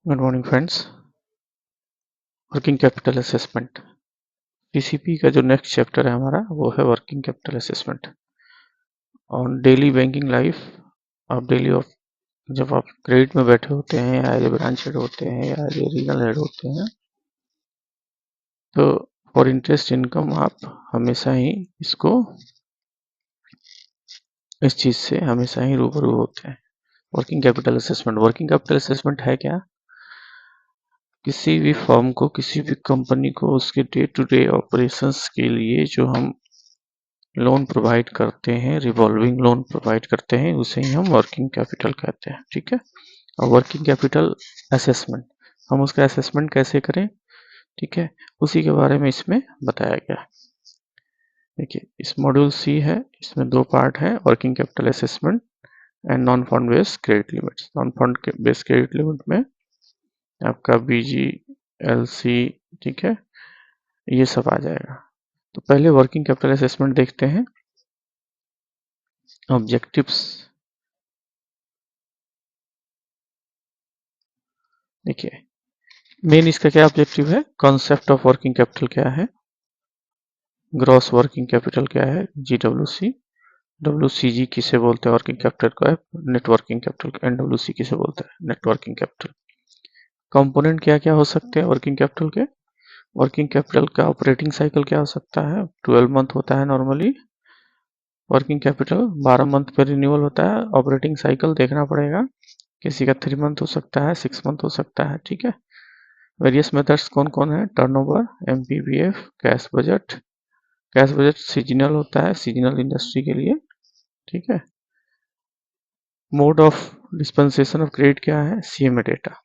Good morning friends. Working capital assessment PCP का जो next chapter है हमारा वो है working capital assessment on daily banking life. आप डेली ऑफ जब आप क्रेडिट में बैठे होते हैं या एज ए ब्रांच हेड होते हैं या एज ए रीजनल हेड होते हैं तो फॉर इंटरेस्ट इनकम आप हमेशा ही इस चीज़ से हमेशा ही रूबरू होते हैं। वर्किंग कैपिटल असेसमेंट है क्या? किसी भी फर्म को, किसी भी कंपनी को उसके डे टू डे ऑपरेशंस के लिए जो हम लोन प्रोवाइड करते हैं, रिवॉल्विंग लोन प्रोवाइड करते हैं, उसे ही हम वर्किंग कैपिटल कहते हैं। ठीक है। और वर्किंग कैपिटल असेसमेंट, हम उसका असेसमेंट कैसे करें, ठीक है, उसी के बारे में इसमें बताया गया। देखिए, इस मॉड्यूल सी है, इसमें दो पार्ट है, working capital assessment and non fund based credit limits. Non fund based credit limit में आपका बीजी, एलसी, ठीक है, ये सब आ जाएगा। तो पहले वर्किंग कैपिटल असेसमेंट देखते हैं। ऑब्जेक्टिव्स, देखिए मेन इसका क्या ऑब्जेक्टिव है, कॉन्सेप्ट ऑफ वर्किंग कैपिटल क्या है, ग्रॉस वर्किंग कैपिटल क्या है, जीडब्ल्यूसी, डब्ल्यूसीजी किसे बोलते हैं वर्किंग कैपिटल को, है नेट वर्किंग कैपिटल, एनडब्ल्यूसी किसे बोलते हैं नेट वर्किंग कैपिटल। कंपोनेंट क्या क्या हो सकते हैं वर्किंग कैपिटल के, वर्किंग कैपिटल का ऑपरेटिंग साइकिल क्या हो सकता है, 12 मंथ होता है नॉर्मली। वर्किंग कैपिटल 12 मंथ पर रिन्यूअल होता है। ऑपरेटिंग साइकिल देखना पड़ेगा, किसी का 3 मंथ हो सकता है, 6 मंथ हो सकता है। ठीक है। वेरियस मेथड्स कौन कौन है, turnover, MPBF, cash budget. Cash budget seasonal होता है, सीजनल इंडस्ट्री के लिए। ठीक है। Mode of dispensation of credit क्या है, सीएमए डेटा।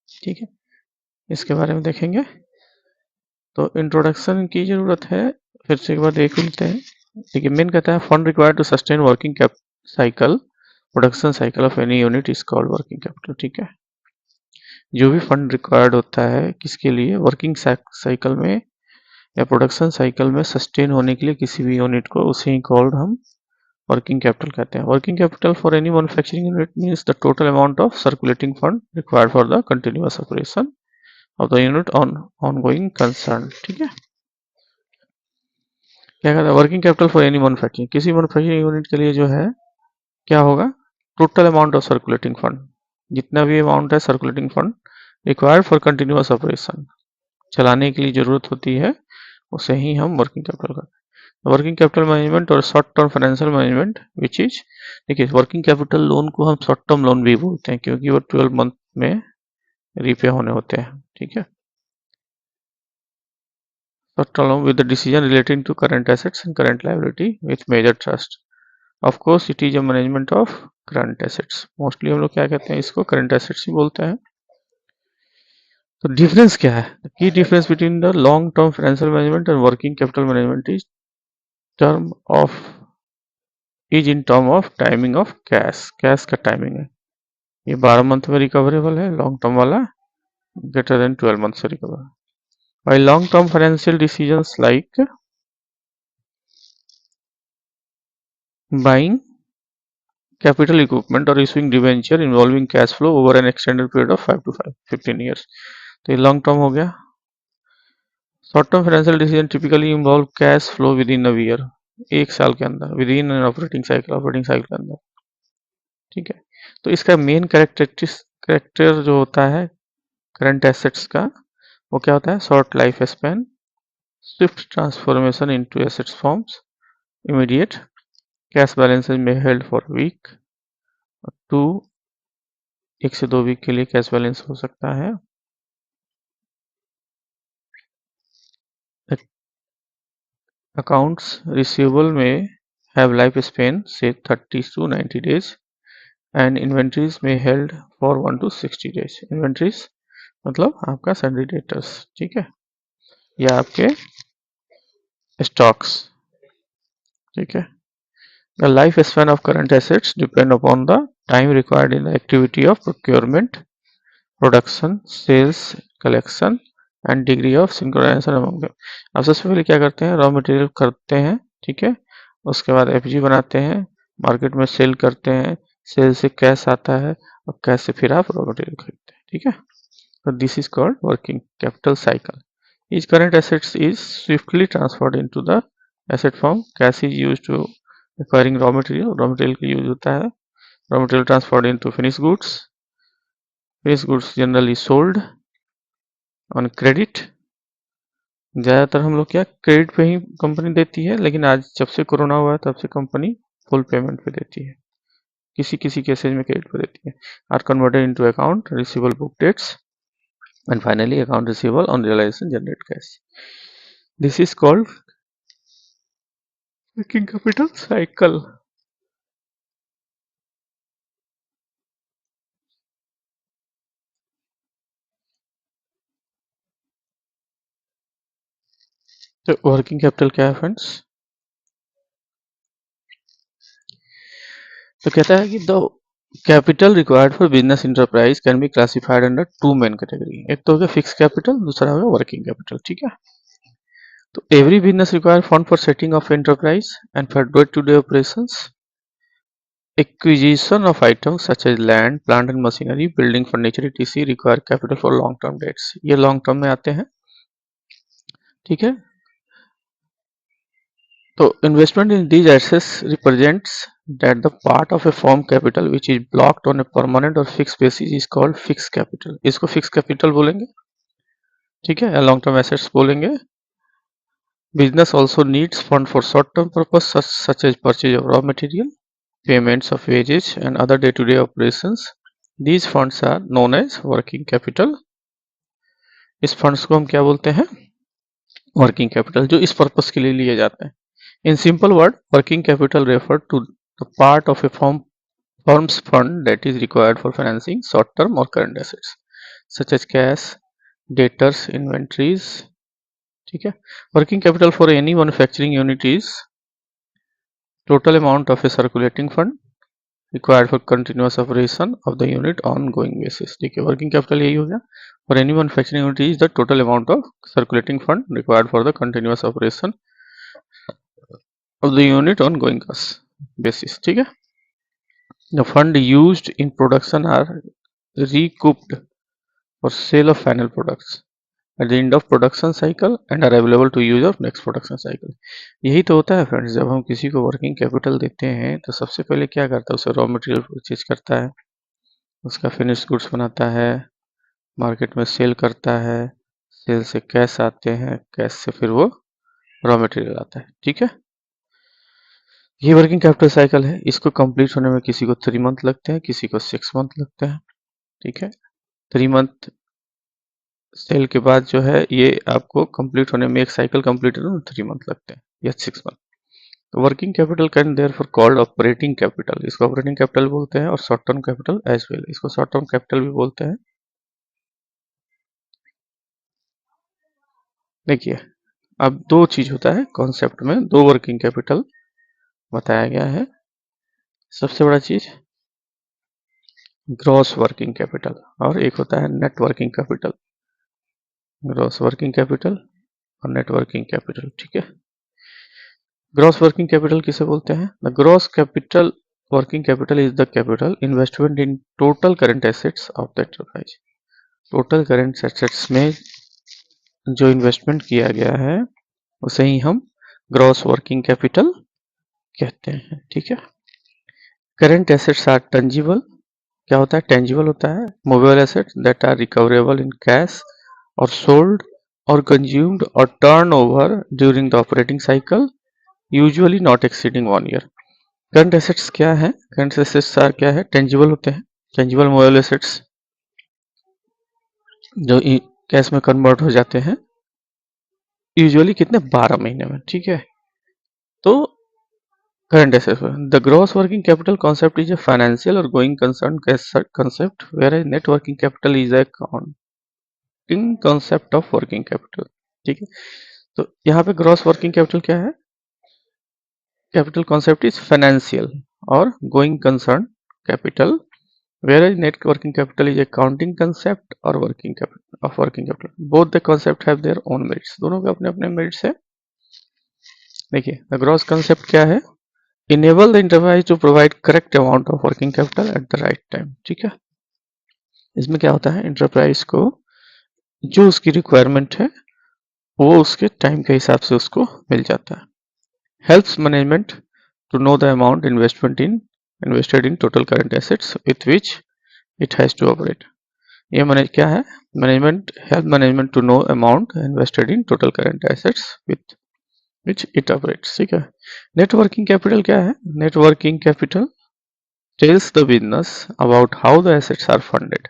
ठीक है, इसके बारे में देखेंगे। तो इंट्रोडक्शन की जरूरत है, फिर से एक बार देख लेते हैं। देखिए मेन कहता है fund required to sustain working cap cycle, production cycle of any unit is called working capital. ठीक है, जो भी फंड रिक्वायर्ड होता है किसके लिए, वर्किंग साइकिल में या प्रोडक्शन साइकिल में सस्टेन होने के लिए किसी भी यूनिट को, उसे ही कॉल्ड हम वर्किंग कैपिटल कहते हैं। Working capital for any manufacturing unit means the total amount of circulating fund required for the continuous operation of the unit on ongoing concern. ठीक है, क्या कहता है working capital for any manufacturing, किसी manufacturing unit के लिए जो है क्या होगा, total amount of circulating fund, जितना भी अमाउंट है circulating fund required for continuous operation, चलाने के लिए जरूरत होती है, उसे ही हम वर्किंग कैपिटल करते हैं। वर्किंग कैपिटल मैनेजमेंट और short term financial management which is, देखिए वर्किंग कैपिटल लोन को हम शॉर्ट टर्म लोन भी बोलते हैं क्योंकि वो 12 मंथ में रीपे होने होते हैं। ठीक है, short term loan with the decision relating to current assets and current liability with major trust. Of course it is a management of current assets, mostly हम लोग क्या कहते हैं इसको, करंट एसेट्स ही बोलते हैं। तो डिफरेंस क्या है, की difference between the long term financial management and working capital management is term of is in term of timing of cash, cash का टाइमिंग है, ये 12 मंथ में रिकवरेबल है, लॉन्ग टर्म वाला ग्रेटर देन 12 मंथ से recover. While long term financial decisions like buying capital equipment or issuing debenture involving cash flow over an extended period of 5 to 15 years, तो ये long term हो गया। Short term financial decision typically involve cash flow with in a year, एक साल के अंदर, with in an operating cycle के अंदर। ठीक है, तो इसका मेन कैरेक्टर जो होता है करंट एसेट्स का, वो क्या होता है, short life span, Swift transformation into assets forms, immediate, cash balances में हेल्ड फॉर वीक, 2 1 से 2 वीक के लिए कैश बैलेंस हो सकता है। अकाउंट्स रिसीवेबल में हैव लाइफ स्पेन से 30 to 90 days एंड इन्वेंट्रीज में held for 1 to 60 days। Inventories मतलब आपका सन्ड्री डेटर्स, ठीक है, या आपके स्टॉक्स। ठीक है, the life span of current assets depend upon the time required in the activity of procurement, production, sales, collection and degree of synchronisation among them. अब सबसे पहले क्या करते हैं, रॉ मटेरियल करते हैं, ठीक है, उसके बाद एफजी बनाते हैं, मार्केट में सेल करते हैं, सेल से कैश आता है और कैश से फिर आप रॉ मटेरियल खरीदते हैं, ठीक है। तो this is called working capital cycle. Each current assets is swiftly transferred into the asset form. Cash is used to acquiring raw material. Raw material का यूज होता है raw material transferred into finished goods. Finished goods generally sold on credit. ज़्यादातर हम लोग क्या credit पे ही company देती है, लेकिन आज जब से कोरोना हुआ है तब से कंपनी फुल पेमेंट पे देती है, किसी किसी केसेज में क्रेडिट पे देती है। Are converted into account receivable book debts and finally account receivable on realization generate cash. This is called working capital cycle. तो वर्किंग कैपिटल क्या है फ्रेंड्स? तो कहता है कि the capital required for business enterprise can be classified under to main category. एक तो हो गया फिक्स कैपिटल, दूसरा हो गया वर्किंग कैपिटल, ठीक है। तो every business require fund for setting of enterprise and for day to day operations, acquisition of items such as land plant and machinery building furniture etc require capital for long term debts. ये long term में आते हैं, ठीक है। So investment in these assets represents that the part of a firm capital which is blocked on a permanent or fixed basis is called fixed capital. इसको fixed capital बोलेंगे, ठीक है, या long term assets बोलेंगे। Business also needs fund for short term purpose such as purchase of raw material, payments of wages and other day to day operations. These funds are known as working capital. इस funds को हम क्या बोलते हैं? Working capital, जो इस purpose के लिए लिए जाते हैं। In simple word, working capital refer to the part of a firm's fund that is required for financing short-term or current assets such as cash, debtors, inventories, ठीक है। Working capital for any manufacturing unit is total amount of a circulating fund required for continuous operation of the unit on going basis, ठीक है। Working capital यही हो गया। For any manufacturing unit is the total amount of circulating fund required for the continuous operation of the unit on going basis, ठीक है। The fund used in production are recouped for sale of final products at the end of production cycle and are available to use of next production cycle. यही तो होता है friends, जब हम किसी को वर्किंग कैपिटल देते हैं तो सबसे पहले क्या करता है, उसे रॉ मटेरियल परचेज करता है, उसका फिनिश गुड्स बनाता है, मार्केट में सेल करता है, सेल से कैश आते हैं, कैश से फिर वो रॉ मटेरियल आता है, ठीक है। ये वर्किंग कैपिटल साइकिल है। इसको कंप्लीट होने में किसी को 3 मंथ लगते हैं, किसी को 6 मंथ लगते हैं, ठीक है। 3 मंथ सेल के बाद जो है ये आपको कंप्लीट होने में, एक साइकिल कंप्लीट होने में 3 मंथ लगते हैं या 6 मंथ। तो working capital can therefore called operating capital, इसको ऑपरेटिंग कैपिटल बोलते हैं, और short term capital as well, इसको शॉर्ट टर्म कैपिटल भी बोलते हैं। देखिए अब दो चीज होता है कॉन्सेप्ट में, दो वर्किंग कैपिटल बताया गया है। सबसे बड़ा चीज ग्रॉस वर्किंग कैपिटल, और एक होता है net working capital. Gross working capital और नेट वर्किंग कैपिटल, ठीक है। ग्रॉस वर्किंग कैपिटल किसे बोलते हैं? The gross capital working capital is the capital investment in total current assets of the enterprise. Total current assets में जो investment किया गया है उसे ही हम ग्रॉस वर्किंग कैपिटल कहते हैं, ठीक है। करंट एसेट्स आर टेंजिबल, क्या होता है? टेंजिबल होता है। Movable assets that are recoverable in cash or sold or consumed or turn over during the operating cycle, usually not exceeding 1 year. Current assets क्या है? करंट एसेट्स आर क्या है? Tangible होते हैं। टेंजिबल मूवेबल एसेट्स जो cash में convert हो जाते हैं, यूजुअली कितने? 12 महीने में, ठीक है। तो current assets, the gross working capital concept is a financial or going concern concept, whereas net working capital is a accounting concept of working capital, ठीक है। तो यहाँ पे ग्रॉस वर्किंग कैपिटल क्या है? कैपिटल कॉन्सेप्ट इज फाइनेंशियल और going concern capital, whereas net working capital is accounting concept or working capital. Both the concept have their own merits, दोनों के अपने अपने merits है। देखिए द ग्रॉस कंसेप्ट क्या है? Enable the enterprise to provide correct amount of working capital at the right time. ठीक है, इसमें क्या होता है, इंटरप्राइज को जो उसकी रिक्वायरमेंट है वो उसके टाइम के हिसाब से उसको मिल जाता है। Helps management to know the amount invested in total current assets with which it has to operate. ये मैनेज क्या है, management help management to know amount invested in total current assets with which it operates. ठीक है, net working capital क्या है, net working capital tells the business about how the assets are funded।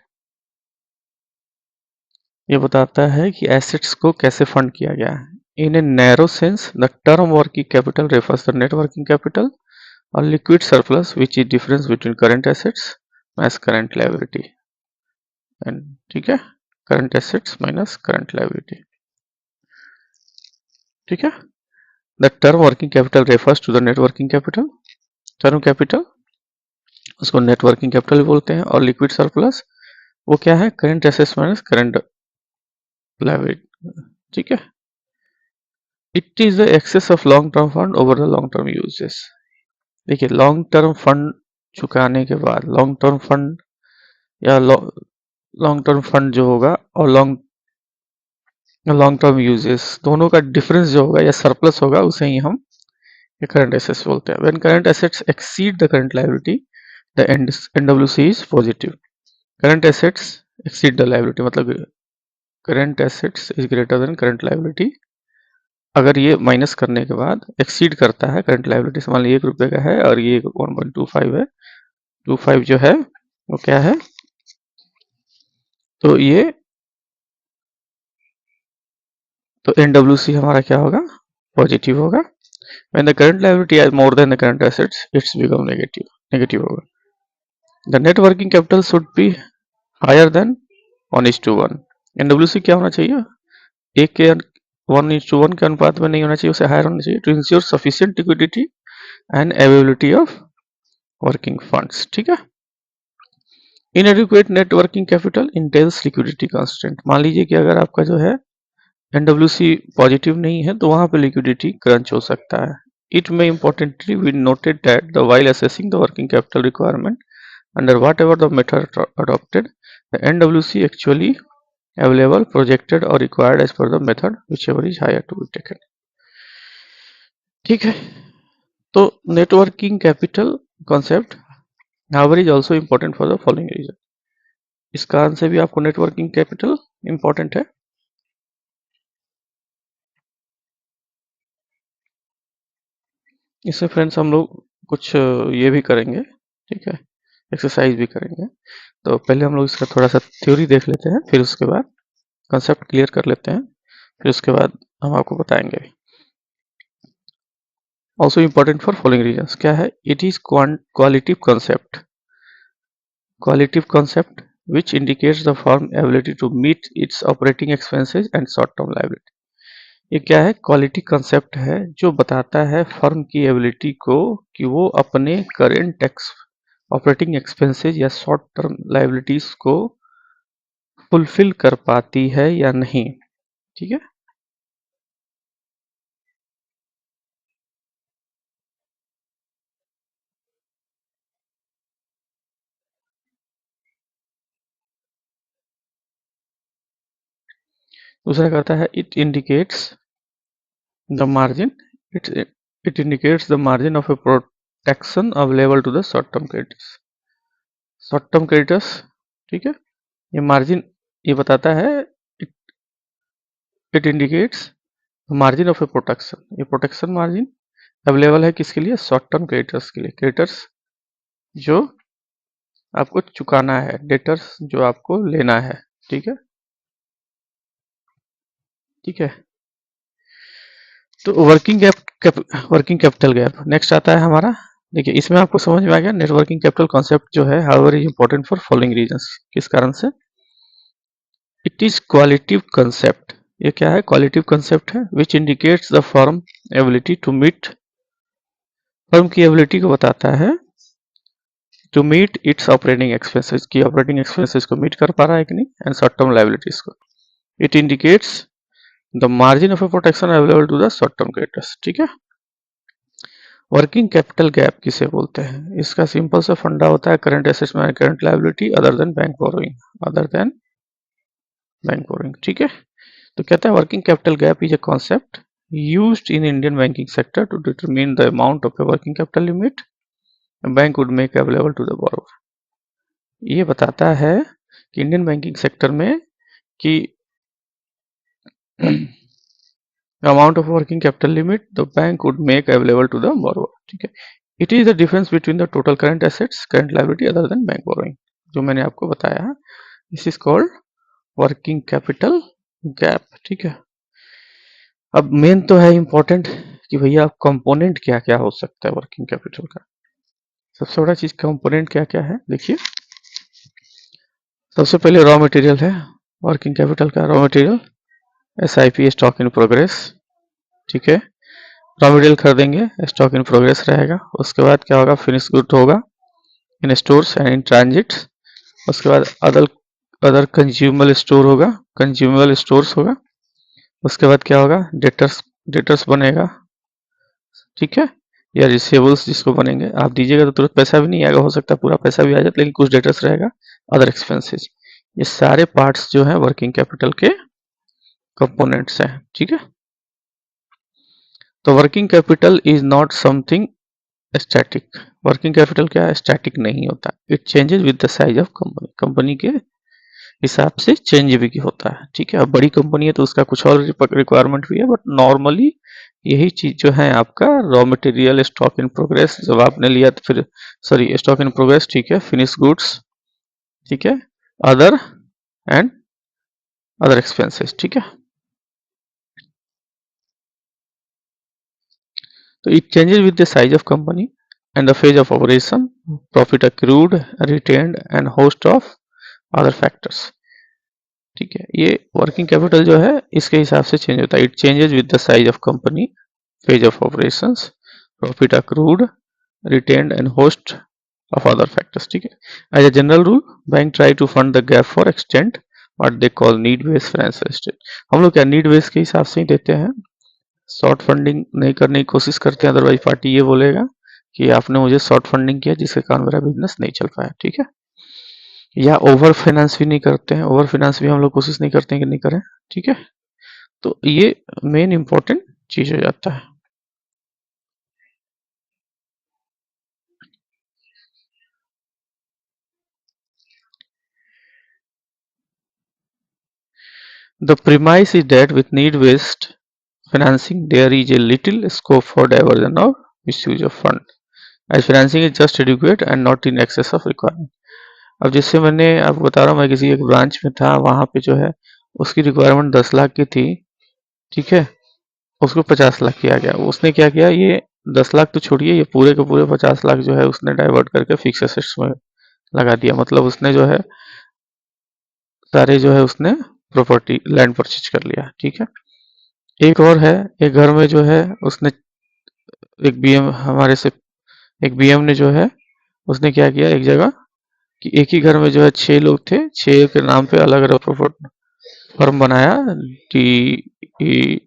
ये बताता है कि एसेट्स को कैसे फंड किया गया है। In a narrow sense the term working capital refers the net working capital और liquid surplus which is difference between current assets minus current liability and, ठीक है, current assets minus current liability. ठीक है, the term working capital refers to the net working capital, term capital उसको net working capital बोलते हैं, और liquid surplus वो क्या है, current assets minus current liability. ठीक है, it is the excess of long term fund over the long term uses. देखिए, लॉन्ग टर्म फंड चुकाने के बाद लॉन्ग टर्म फंड या लॉन्ग टर्म फंड जो होगा और लॉन्ग टर्म यूजेस दोनों का डिफरेंस जो होगा या सरप्लस होगा उसे ही हम करंट एसेट्स बोलते हैं। When current assets exceed the current liability the NWC is positive. Current assets exceed the liability मतलब current assets is greater than current liability. अगर ये माइनस करने के बाद एक्सीड करता है करंट लायबिलिटी से, मान लीजिए 1 रुपये का है और ये 1.25 है, 25 जो है वो क्या है, तो ये तो एनडब्ल्यूसी हमारा क्या होगा, पॉजिटिव होगा। When the current liability is more than the current assets it's become negative होगा। The net working capital should be higher than 1:1। NWC क्या होना चाहिए, 1:1 के अनुपात में नहीं होना चाहिए, उसे हायर होना चाहिए to ensure sufficient liquidity and availability of working funds. ठीक है, inadequate net working capital entails liquidity constant. मान लीजिए कि अगर आपका जो है एनडब्ल्यूसी पॉजिटिव नहीं है तो वहां पे लिक्विडिटी क्रंच हो सकता है। It may importantly we noted that the while assessing the working capital requirement under whatever the method adopted the NWC actually available projected और required as per the method whichever is higher to be taken. ठीक है, तो net working capital concept however is also important for the following reason। इस कारण से भी आपको networking capital important है। इससे फ्रेंड्स हम लोग कुछ ये भी करेंगे, ठीक है, एक्सरसाइज भी करेंगे। तो पहले हम लोग इसका थोड़ा सा थ्योरी देख लेते हैं, फिर उसके बाद कंसेप्ट क्लियर कर लेते हैं, फिर उसके बाद हम आपको बताएंगे। Also important for following reasons क्या है, it is qualitative concept which indicates the firm ability to meet its operating expenses and short term liability। ये क्या है, क्वालिटी कंसेप्ट है जो बताता है फर्म की एबिलिटी को कि वो अपने करेंट ऑपरेटिंग एक्सपेंसेस या शॉर्ट टर्म लाइबिलिटीज को फुलफिल कर पाती है या नहीं। ठीक है, दूसरा करता है it indicates the margin it indicates the margin of a protection available to the short term creditors. ठीक है, ये मार्जिन ये बताता है, it indicates margin of a protection, ये प्रोटेक्शन मार्जिन अवेलेबल है किसके लिए, शॉर्ट टर्म क्रेडिटर्स के लिए, क्रेडिटर्स जो आपको चुकाना है, डेटर्स जो आपको लेना है। ठीक है, ठीक है, तो वर्किंग कैपिटल गैप नेक्स्ट आता है हमारा। देखिए, इसमें आपको समझ में आ गया नेटवर्किंग कैपिटल कॉन्सेप्ट जो है however is important for following reasons. किस कारण से, इट इज क्वालिटिव कंसेप्ट, ये क्या है, क्वालिटिव कंसेप्ट है which indicates the firm ability to meet, firm की एबिलिटी को बताता है to meet its operating expenses की ऑपरेटिंग एक्सपेंसेस को मीट कर पा रहा है कि नहीं, एंड शॉर्ट टर्म लायबिलिटीज को। It indicates the margin of a protection available to the short term creditors. ठीक है, वर्किंग कैपिटल गैप किसे बोलते हैं? इसका सिंपल सा फंडा होता है current assets minus current liability other than bank borrowing, ठीक है। तो कहता है working capital gap is a concept used in Indian banking sector to determine the amount of a working capital limit a bank would make available to the borrower। ये बताता है कि Indian banking sector में कि amount of working capital limit the bank would make available to the borrower, ठीक है। It is the difference between the total current assets, current liability other than bank borrowing, जो मैंने आपको बताया। This is called working capital gap, ठीक है। अब main तो है इंपॉर्टेंट कि भैया कंपोनेंट क्या क्या हो सकता है वर्किंग कैपिटल का। सबसे बड़ा चीज कंपोनेंट क्या क्या है देखिए। सबसे पहले रॉ मटेरियल है वर्किंग कैपिटल का। Raw material SIP stock in progress, ठीक है। रॉ मटेरियल खरीदेंगे, स्टॉक इन प्रोग्रेस रहेगा। उसके बाद क्या होगा, फिनिश गुड होगा इन स्टोर्स एंड इन ट्रांजिट। उसके बाद अदर कंज्यूमबल स्टोर होगा, कंज्यूमबल स्टोर्स होगा। उसके बाद क्या होगा, डेटर्स बनेगा, ठीक है, या रिसीवेबल्स जिसको बनेंगे। आप दीजिएगा तो तुरंत पैसा भी नहीं आएगा, हो सकता है पूरा पैसा भी आ जाए, लेकिन कुछ डेटर्स रहेगा, अदर एक्सपेंसेस। ये सारे पार्ट्स जो है वर्किंग कैपिटल के कंपोनेंट्स हैं, ठीक है। तो working capital is not something static. Working capital क्या है, स्टैटिक नहीं होता। It changes with the size of company, company के हिसाब से चेंज भी होता है, ठीक है। अब बड़ी कंपनी है तो उसका कुछ और रिक्वायरमेंट भी है, बट नॉर्मली यही चीज जो है आपका raw material stock in progress जब आपने लिया तो फिर सॉरी स्टॉक इन प्रोग्रेस, ठीक है, फिनिश गुड्स, ठीक है, अदर एंड अदर एक्सपेंसेस, ठीक है। तो it changes with the size of company and the phase of operation, profit accrued, retained and host of other factors, ठीक है। ये वर्किंग कैपिटल जो है इसके हिसाब से चेंज होता है। It changes with the size of company, phase of operations, profit accrued, retained and host of other factors, ठीक है। As a general rule, bank try to fund the gap for extent what they call need based financial state। हम लोग क्या need base के हिसाब से ही देते हैं, शॉर्ट फंडिंग नहीं करने की कोशिश करते हैं, अदरवाइज पार्टी ये बोलेगा कि आपने मुझे शॉर्ट फंडिंग किया जिसके कारण मेरा बिजनेस नहीं चल पाया, ठीक है। या ओवर फाइनेंस भी नहीं करते हैं, ओवर फाइनेंस भी हम लोग कोशिश नहीं करते हैं कि नहीं करें, ठीक है। तो ये मेन इंपॉर्टेंट चीज हो जाता है। The premise is that with need-based financing, there is a little scope for diversion or misuse of fund, as financing is just adequate and not in excess of requirement। अब जैसे मैंने आपको बता रहा हूँ, मैं किसी एक ब्रांच में था, वहाँ पे जो है उसकी रिक्वायरमेंट 10 लाख की थी, ठीक है, उसको 50 लाख किया गया। उसने क्या किया, ये 10 लाख तो छोड़िए, ये पूरे के पूरे 50 लाख जो है उसने डाइवर्ट करके फिक्स एसेट्स में लगा दिया। मतलब उसने जो है सारे जो है उसने प्रॉपर्टी लैंड परचेज कर लिया, ठीक है। एक और है, एक घर में जो है उसने एक बीएम हमारे से एक बीएम ने जो है उसने क्या किया, एक जगह कि एक ही घर में जो है 6 लोग थे, 6 के नाम पे अलग अलग फर्म बनाया, DEF,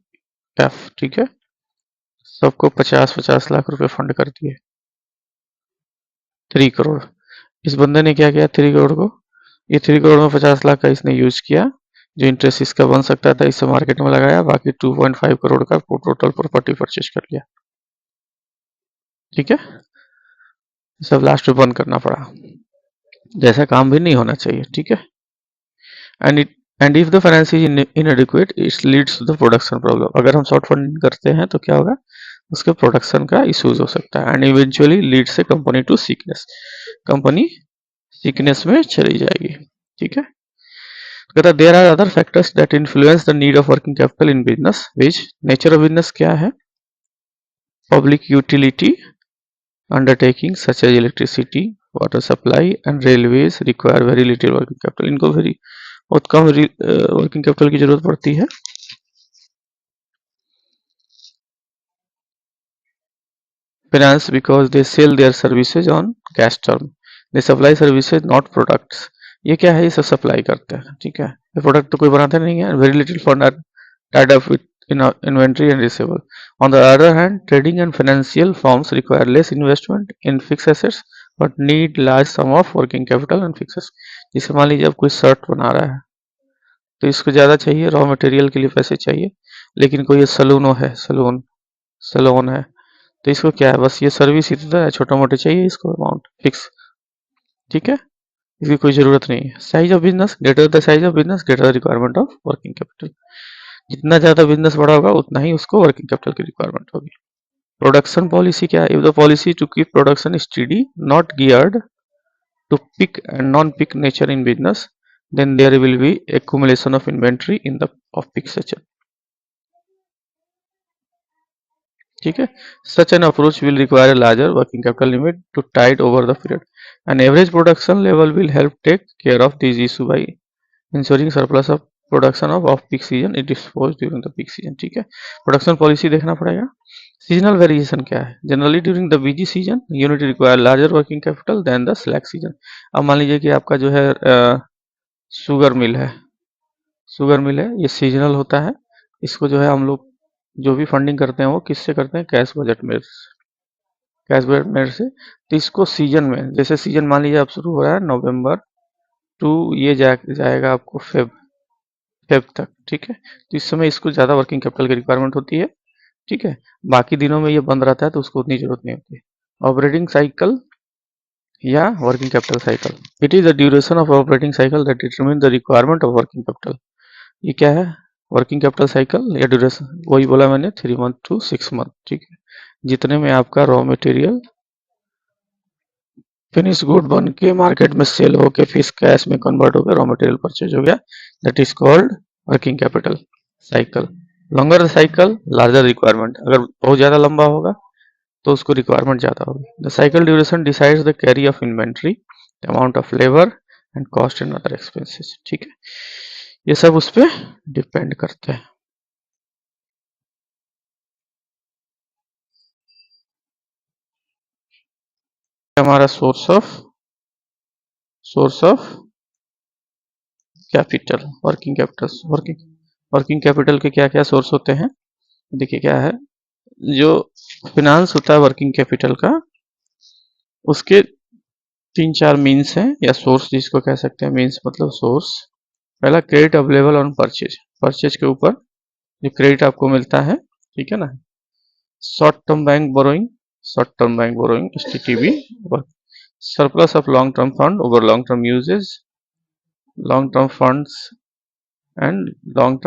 ठीक है। सबको 50-50 लाख रुपए फंड कर दिए, 3 करोड़। इस बंदे ने क्या किया, 3 करोड़ को, ये 3 करोड़ में 50 लाख का इसने यूज किया, जो इंटरेस्ट इसका बन सकता था इसे मार्केट में लगाया, बाकी 2.5 करोड़ का टोटल प्रॉपर्टी परचेज कर लिया, ठीक है। सब लास्ट में बंद करना पड़ा, जैसा काम भी नहीं होना चाहिए, ठीक है। And if the finance is inadequate it leads to the production problem. अगर हम शॉर्ट फंडिंग करते हैं तो क्या होगा, उसके प्रोडक्शन का इश्यूज हो सकता है, and eventually leads a company to sickness, company sickness में चली जाएगी, ठीक है। कहता there are other factors that influence the need of working capital in business, which nature of business क्या है, public utility undertaking such as electricity, water supply and railways require very little working capital। इनको बहुत कम working capital की जरूरत पड़ती है। Finance because they sell their services on cash term, they supply services not products। ये क्या है, ये सब सप्लाई करते हैं, ठीक है। ये प्रोडक्ट तो कोई बनाते नहीं है। Very little fund are tied up with in inventory and receivable. On the other hand, trading and financial firms require less investment in fixed assets but need large sum of working capital and fixed assets. जैसे मान लीजिए आप कोई shirt बना रहा है तो इसको ज़्यादा चाहिए, रॉ मटेरियल के लिए पैसे चाहिए, लेकिन कोई सलून है तो इसको क्या है, बस ये सर्विस ही देता है, छोटा मोटा चाहिए इसको अमाउंट फिक्स, ठीक है, इसकी कोई ज़रूरत नहीं है। Size of business, greater the size of business greater the requirement of working capital. जितना ज़्यादा बिजनेस बड़ा होगा उतना ही उसको वर्किंग कैपिटल की रिक्वायरमेंट होगी। प्रोडक्शन पॉलिसी क्या है? If the policy to keep production steady not geared to peak and non peak nature in business then there will be accumulation of inventory in the of peak section, ठीक है। such an approach will require a larger working capital limit to tide over the period. An average production level will help take care of this issue by ensuring surplus of production off peak season it dispose during the peak season, ठीक है। Production policy देखना पड़ेगा। Seasonal variation क्या है? Generally during the busy season unit require larger working capital than the slack season. अब मान लीजिए कि आपका जो है शुगर मिल है, ये सीजनल होता है, इसको जो है हम लोग जो भी फंडिंग करते हैं वो किससे करते हैं? कैश बजट में से। तो इसको सीजन में, जैसे सीजन मान लीजिए आप शुरू हो रहा है नवंबर टू ये जाएगा आपको फेब तक, ठीक है। तो इस समय इसको ज़्यादा वर्किंग कैपिटल की रिक्वायरमेंट होती है, ठीक है। बाकी दिनों में ये बंद रहता है तो उसको उतनी जरूरत नहीं होती। ऑपरेटिंग साइकिल या working capital cycle, it is the duration of operating cycle that determine the requirement of working capital. ये क्या है? वर्किंग कैपिटल साइकिल या ड्यूरेशन, वही बोला मैंने 3 मंथ टू 6 मंथ, ठीक है। जितने में आपका रॉ मटेरियल फिनिश गुड बन के मार्केट में सेल होके फिर कैश में कन्वर्ट होकर रॉ मटेरियल परचेज हो गया, that is called working capital cycle. Longer cycle larger requirement, अगर बहुत ज़्यादा लंबा होगा तो उसको रिक्वायरमेंट ज़्यादा होगी। The cycle duration decides the carry off inventory, the amount of labour and cost and other expenses, ठीक है। ये सब उस पर डिपेंड करते हैं। हमारा source of capital, working capital, working capital के क्या क्या सोर्स होते हैं? देखिए क्या है, जो फिनांस होता है वर्किंग कैपिटल का, उसके 3-4 मीन्स हैं या सोर्स जिसको कह सकते हैं। मीन्स मतलब सोर्स, पहला क्रेडिट अवेलेबल ऑन परचेज के ऊपर जो क्रेडिट आपको मिलता है, ठीक है ना। Short term bank borrowing STTB, surplus of long term fund over long term uses, long term funds and long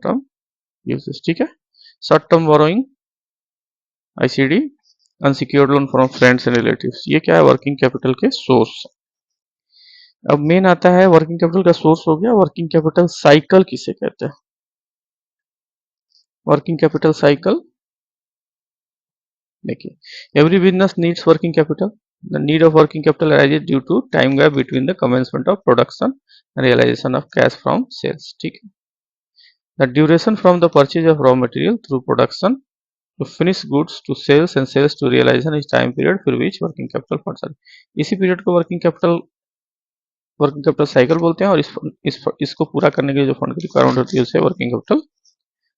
term uses, ठीक है। Short term borrowing ICD, unsecured loan from friends and relatives, ये क्या है? Working capital के source. अब main आता है working capital का सोर्स हो गया, वर्किंग कैपिटल साइकिल किसे कहते हैं? वर्किंग कैपिटल साइकिल देखिए, every business needs working capital, the need of working capital arises due to time gap between the commencement of production and realisation of cash from sales, ठीक है। The duration from the purchase of raw material through production to finish goods to sales and sales to realisation is time period for which working capital funds are. इसी पीरियड को working capital cycle बोलते हैं, और इसको पूरा करने के लिए जो फंड की रिक्वायरमेंट होती है उसे वर्किंग कैपिटल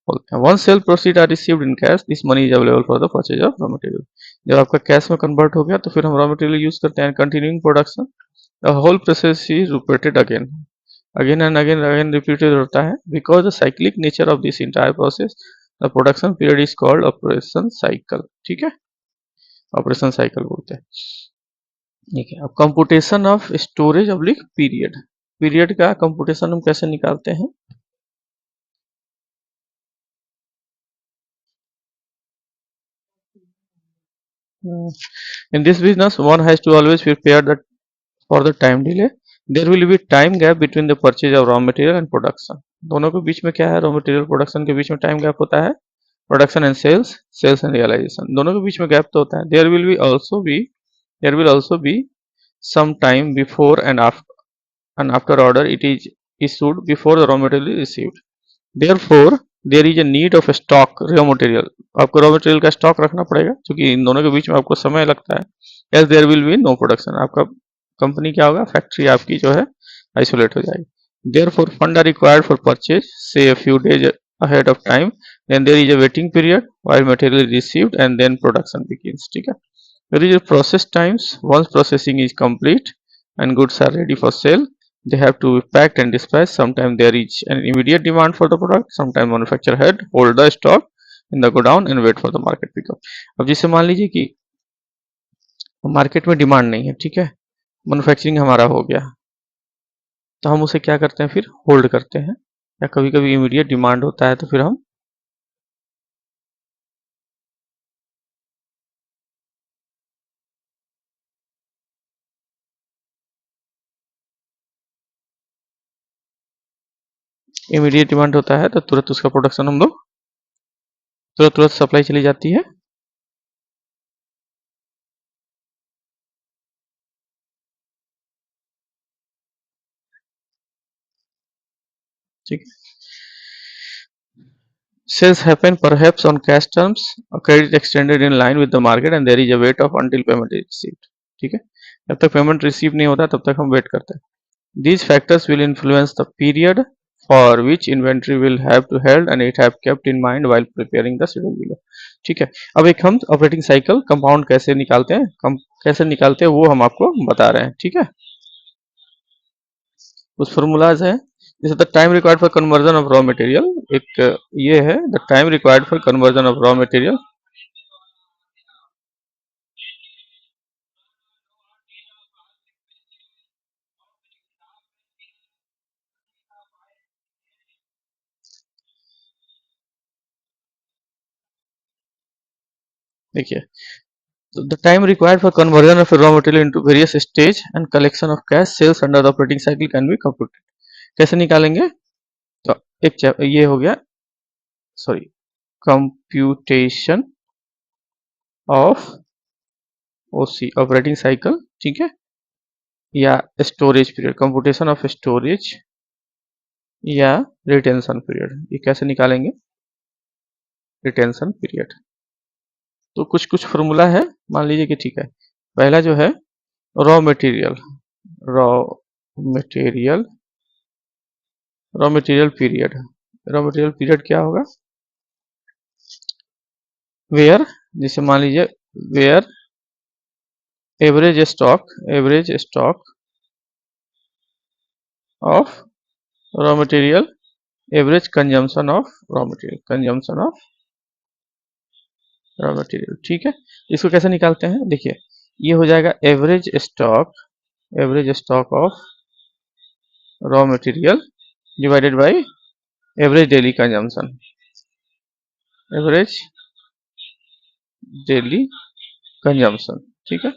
बोलते हैं। Once sale proceeds are received in cash, this money is available for the purchase of raw material. जब आपका कैश में कन्वर्ट हो गया तो फिर हम रॉ मटेरियल यूज करते हैं। Continuing production, the whole process is repeated again and again repeated होता है। Because the cyclic nature of this entire process, the production period is called operation cycle, ठीक है। ऑपरेशन साइकिल बोलते हैं, ठीक है। अब computation of storage oblique period का कंपुटेशन हम कैसे निकालते हैं? In this business, one has to always prepare for the time delay. There will be time gap between the purchase of raw material and production. दोनों के बीच में क्या है? रॉ मटेरियल प्रोडक्शन के बीच में टाइम गैप होता है। Production and sales and realisation, दोनों के बीच में गैप तो होता है। There will also be some time before and after order it is issued before the raw material is received. Therefore, there is a need of stock raw material, आपको raw material का stock रखना पड़ेगा क्योंकि इन दोनों के बीच में आपको समय लगता है। As there will be no production, आपका कंपनी क्या होगा? फैक्ट्री आपकी जो है आइसोलेट हो जाएगी। Therefore, funds are required for purchase, say a few days ahead of time. Then there is a waiting period while material is received and then production begins. ठीक है. There is a process times. Once processing is complete and goods are ready for sale, they have to be packed and dispatched. Sometimes there is an immediate demand for the product. Sometimes manufacturer head hold the stock in the godown and wait for the market pickup. अब जैसे मान लीजिए कि market में demand नहीं है, ठीक है, मैन्युफैक्चरिंग हमारा हो गया, तो हम उसे क्या करते हैं, फिर होल्ड करते हैं, या कभी कभी इमीडिएट डिमांड होता है तो फिर हम इमीडिएट डिमांड होता है तो तुरंत उसका प्रोडक्शन हम लोग तुरंत तुरंत सप्लाई चली जाती है. ठीक है. Sales happen perhaps on cash terms, a credit extended in line with the market and there is a wait of until payment is received. ठीक है, जब तक पेमेंट रिसीव नहीं होता तब तक हम वेट करते हैं. These factors will influence the period for which inventory will have to held and it have kept in mind while preparing the schedule below. ठीक है. अब एक हम ऑपरेटिंग साइकिल कंपाउंड कैसे निकालते हैं, कैसे निकालते हैं वो हम आपको बता रहे हैं. ठीक है, कुछ फॉर्मूलाज है. जैसे the time required for conversion of raw material, एक ये है the time required for conversion of raw material. देखिए, the time required for conversion of raw material into various stage and collection of cash sales under the operating cycle can be computed. कैसे निकालेंगे, तो एक ये हो गया, sorry, computation of OC operating cycle. ठीक है, या storage period, computation of storage या रिटेंशन पीरियड. ये कैसे निकालेंगे, रिटेंशन पीरियड. तो कुछ कुछ फॉर्मूला है, मान लीजिए कि ठीक है, पहला जो है raw material, raw material raw material period. Raw material period क्या होगा, वेयर, जैसे मान लीजिए where average stock of raw material, average consumption of raw material. ठीक है, इसको कैसे निकालते हैं, देखिए ये हो जाएगा average stock of raw material divided by average daily consumption, average daily consumption. ठीक है,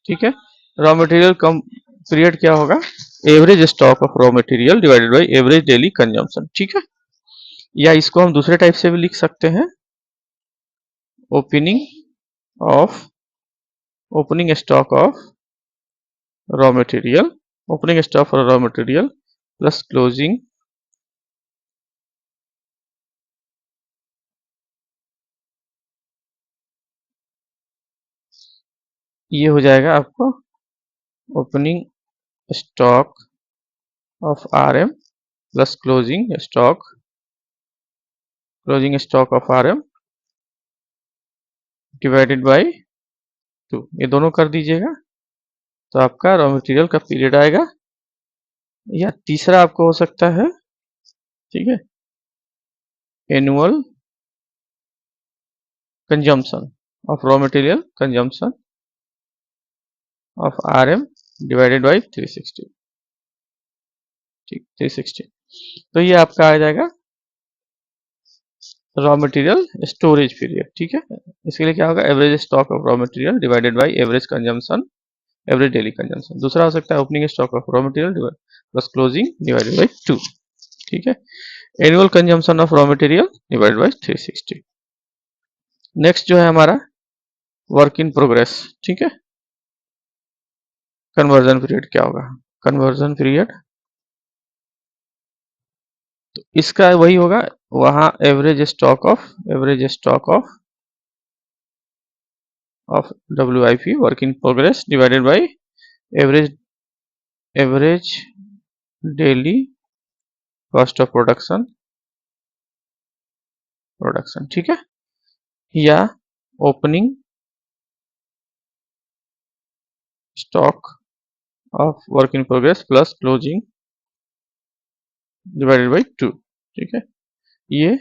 ठीक है. रॉ मटेरियल कम पीरियड क्या होगा, average stock of raw material divided by average daily consumption. ठीक है, या इसको हम दूसरे टाइप से भी लिख सकते हैं, opening stock of raw material, opening stock of raw material plus closing ये हो जाएगा आपको opening stock of RM plus closing stock of RM divided by 2. ये दोनों कर दीजिएगा तो आपका रॉ मटेरियल का पीरियड आएगा. या तीसरा आपको हो सकता है, ठीक है, annual consumption of raw material consumption of RM divided by 360. ठीक, 360. तो ये आपका आ जाएगा रॉ मटेरियल स्टोरेज पीरियड. ठीक है, इसके लिए क्या होगा, average stock of raw material divided by average consumption, average daily consumption. दूसरा हो सकता है opening stock of raw material plus closing divided by 2. ठीक है, annual consumption of raw material divided by 360. Next जो है हमारा वर्क इन प्रोग्रेस. ठीक है, कन्वर्जन पीरियड क्या होगा, कन्वर्जन पीरियड तो इसका वही होगा, वहां average stock of WIP work in progress divided by average average daily cost of production, ठीक है, या opening stock of work in progress plus closing divided by 2, ठीक है। ये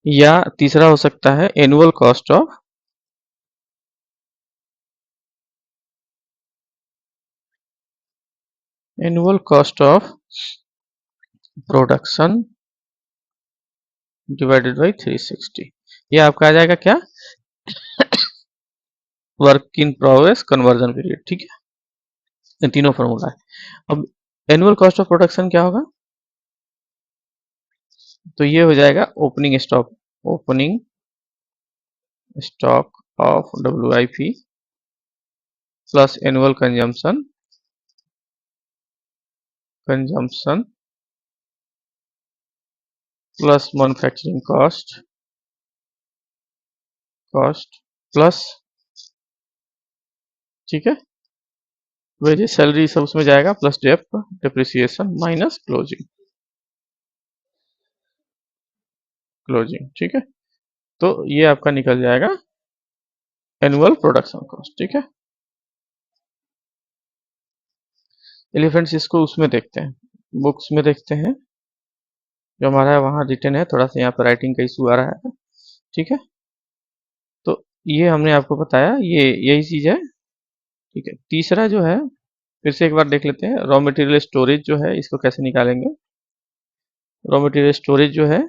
या तीसरा हो सकता है annual cost of production divided by 360। ये आपका आ जाएगा क्या, work in progress conversion period, ठीक है। ये तीनों फॉर्मूला है। अब एनुअल कॉस्ट ऑफ प्रोडक्शन क्या होगा, तो ये हो जाएगा opening stock of WIP plus annual consumption plus manufacturing cost plus, ठीक है, वेजेस सैलरी सब उसमें जाएगा प्लस डेप्रिसिएशन माइनस क्लोजिंग, ठीक है। तो ये आपका निकल जाएगा एनुअल प्रोडक्शन कॉस्ट, ठीक है। एलिफेंट्स इसको उसमें देखते हैं, बुक्स में देखते हैं, जो हमारा है वहाँ रिटर्न है, थोड़ा सा यहाँ पर राइटिंग का इशू आ रहा है, ठीक है। तो ये हमने आपको बताया, ये यही चीज़ है, ठीक है। तीसरा जो है, फिर से एक बार देख लेते हैं, रॉ मटेरियल स्टोरेज जो है इसको कैसे निकालेंगे। रॉ मटेरियल स्टोरेज जो है,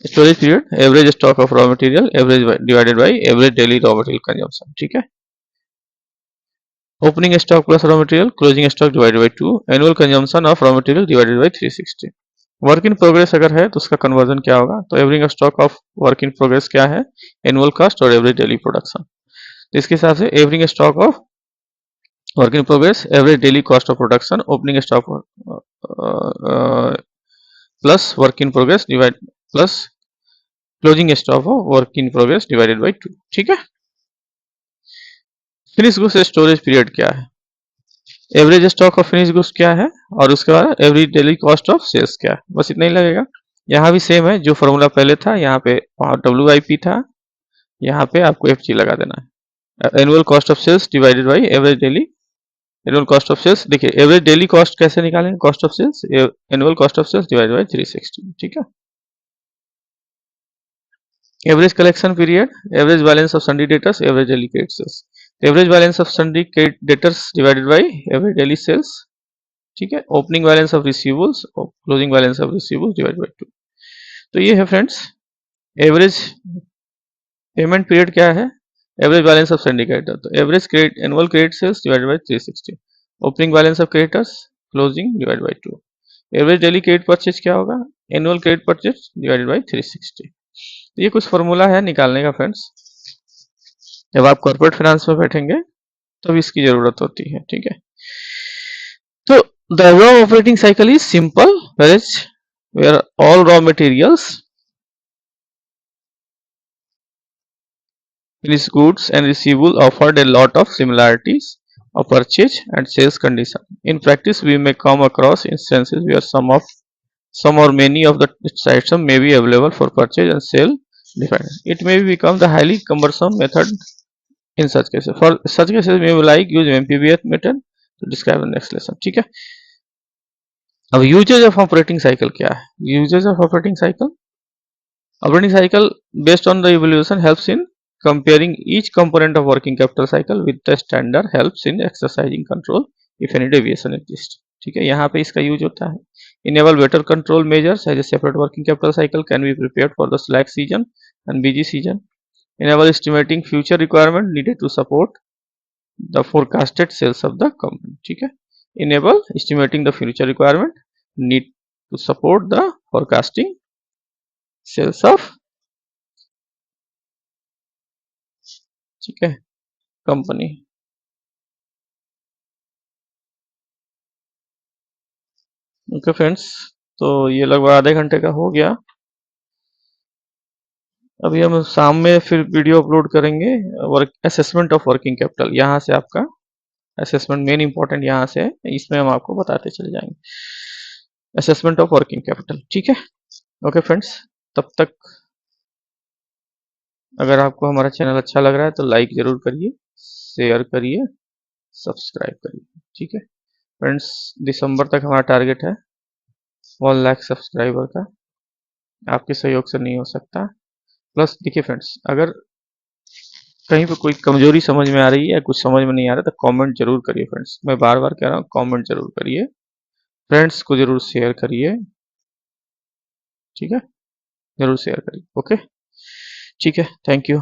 storage period average stock of raw material average divided by average daily raw material consumption, ठीक है। Opening stock plus raw material closing stock divided by 2, annual consumption of raw material divided by 360। Work in progress अगर है तो उसका conversion क्या होगा, तो average stock of work in progress क्या है, एनुअल कॉस्ट और एवरेज डेली प्रोडक्शन। तो इसके हिसाब से average stock of work in progress average daily cost of production opening stock plus work in progress divide plus closing stock of work in progress divided by 2, ठीक है। Finish goods storage period क्या है, average stock of finish goods क्या है, और उसके बाद average daily cost of sales क्या है, बस इतना ही लगेगा। यहाँ भी सेम है, जो फॉर्मूला पहले था यहाँ पे WIP था, यहाँ पे आपको FG लगा देना है। Annual cost of sales divided by average daily, annual cost of sales, देखिए एवरेज डेली कॉस्ट कैसे निकालेंगे, cost of sales annual cost of sales divided by 360, ठीक है। Average collection period, average balance of sundry debtors average daily credit sales, average balance of sundry debtors divided by average daily sales, ठीक है। Opening balance of receivables और closing balance of receivables divided by 2। तो ये है friends average payment period क्या है, average balance of sundry creditor, तो average credit annual credit sales divided by 360, opening balance of creditors closing divided by 2, average daily credit purchase क्या होगा, annual credit purchase divided by 360। तो ये कुछ formula है निकालने का फ्रेंड्स, जब आप कॉर्पोरेट फाइनेंस में बैठेंगे तब इसकी जरूरत होती है, ठीक है। तो the raw operating cycle is simple, where all raw materials, finished goods and receivable offered a lot of similarities of purchase and sales condition. In practice, we may come across instances where some or many of the items may be available for purchase and sale different. It may become the highly cumbersome method in such cases. For such cases, we will like use MPBF method to describe the next lesson. ठीक है। अब usage of operating cycle क्या है, usage of operating cycle based on the evaluation helps in comparing each component of working capital cycle with the standard, helps in exercising control if any deviation exists, ठीक है। यहाँ पे इसका use होता है। enable better control measures as a separate working capital cycle can be prepared for the slack season and busy season, enable estimating future requirement needed to support the forecasted sales of the company, ठीक है। enable estimating the future requirement need to support the forecasting sales of, ठीक है, company. Okay friends, तो ये लगभग आधे घंटे का हो गया। अभी हम शाम में फिर वीडियो अपलोड करेंगे work assessment of working capital. यहाँ से आपका असेसमेंट मेन इंपॉर्टेंट यहाँ से है, इसमें हम आपको बताते चले जाएंगे असेसमेंट ऑफ वर्किंग कैपिटल। ठीक है, ओके फ्रेंड्स, तब तक अगर आपको हमारा चैनल अच्छा लग रहा है तो लाइक जरूर करिए, शेयर करिए, सब्सक्राइब करिए। ठीक है फ्रेंड्स, दिसंबर तक हमारा टारगेट है 1 लाख सब्सक्राइबर का, आपके सहयोग से नहीं हो सकता। प्लस देखिए फ्रेंड्स, अगर कहीं पे कोई कमजोरी समझ में आ रही है या कुछ समझ में नहीं आ रहा तो कमेंट जरूर करिए फ्रेंड्स, मैं बार बार कह रहा हूँ कमेंट जरूर करिए, फ्रेंड्स को जरूर शेयर करिए। ठीक है, जरूर शेयर करिए। ओके, ठीक है, थैंक यू।